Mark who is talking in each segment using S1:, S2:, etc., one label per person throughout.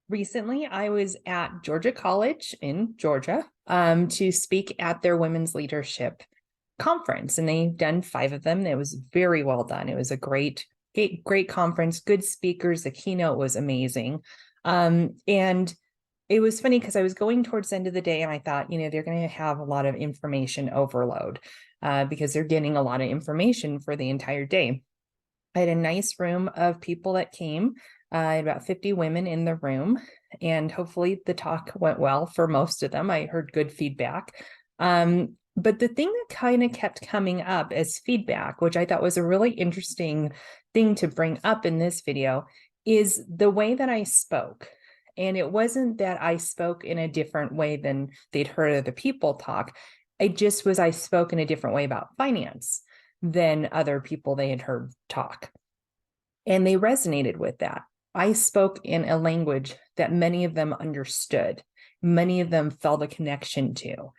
S1: recently I was at Georgia College in Georgia to speak at their women's leadership conference, and they've done 5 of them. It was very well done. It was a great conference, good speakers. The keynote was amazing. And it was funny because I was going towards the end of the day and I thought, they're going to have a lot of information overload because they're getting a lot of information for the entire day. I had a nice room of people that came. I had about 50 women in the room, and hopefully the talk went well for most of them. I heard good feedback. But the thing that kind of kept coming up as feedback, which I thought was a really interesting thing to bring up in this video, is the way that I spoke. And it wasn't that I spoke in a different way than they'd heard other people talk. I spoke in a different way about finance than other people they had heard talk. And they resonated with that. I spoke in a language that many of them understood. Many of them felt a connection to.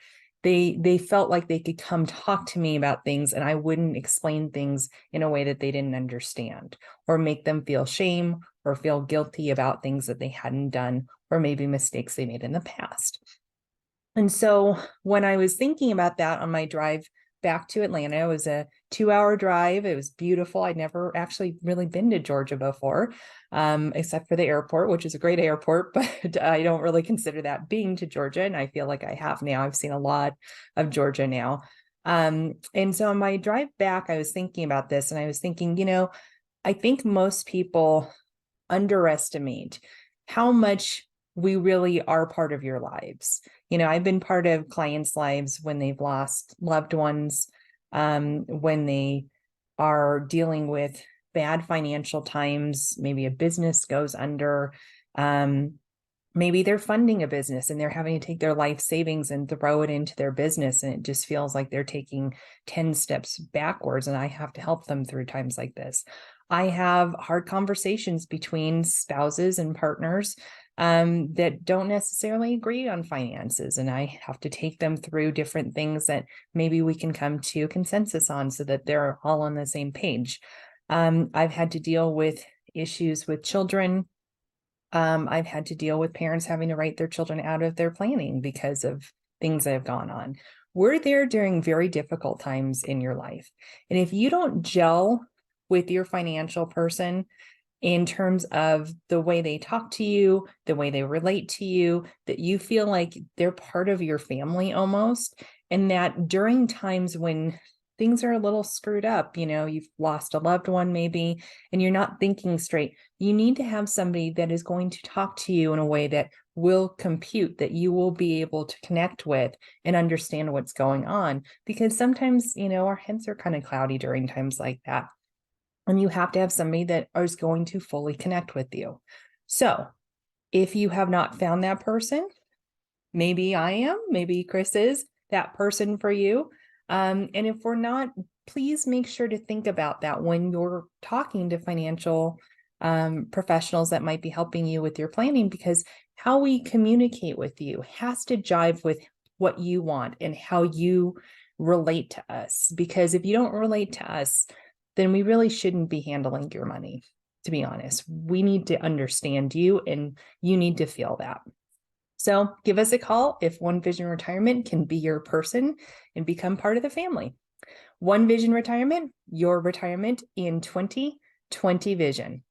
S1: They felt like they could come talk to me about things and I wouldn't explain things in a way that they didn't understand or make them feel shame or feel guilty about things that they hadn't done or maybe mistakes they made in the past. And so when I was thinking about that on my drive back to Atlanta, it was a 2-hour drive. It was beautiful. I'd never actually really been to Georgia before, except for the airport, which is a great airport, but I don't really consider that being to Georgia. And I feel like I have now. I've seen a lot of Georgia now. And so on my drive back, I was thinking about this and I was thinking, I think most people underestimate how much we really are part of your lives. I've been part of clients' lives when they've lost loved ones, when they are dealing with bad financial times, maybe a business goes under, maybe they're funding a business and they're having to take their life savings and throw it into their business. And it just feels like they're taking 10 steps backwards. And I have to help them through times like this. I have hard conversations between spouses and partners that don't necessarily agree on finances. And I have to take them through different things that maybe we can come to a consensus on so that they're all on the same page. I've had to deal with issues with children. I've had to deal with parents having to write their children out of their planning because of things that have gone on. We're there during very difficult times in your life. And if you don't gel with your financial person in terms of the way they talk to you, the way they relate to you, that you feel like they're part of your family almost, and that during times when things are a little screwed up, you've lost a loved one maybe, and you're not thinking straight, you need to have somebody that is going to talk to you in a way that will compute, that you will be able to connect with and understand what's going on. Because sometimes, our heads are kind of cloudy during times like that. And you have to have somebody that is going to fully connect with you. So if you have not found that person, maybe I am, maybe Chris is that person for you. And if we're not, please make sure to think about that when you're talking to financial professionals that might be helping you with your planning, because how we communicate with you has to jive with what you want and how you relate to us. Because if you don't relate to us, then we really shouldn't be handling your money, to be honest. We need to understand you and you need to feel that. So give us a call if One Vision Retirement can be your person and become part of the family. One Vision Retirement, your retirement in 2020 vision.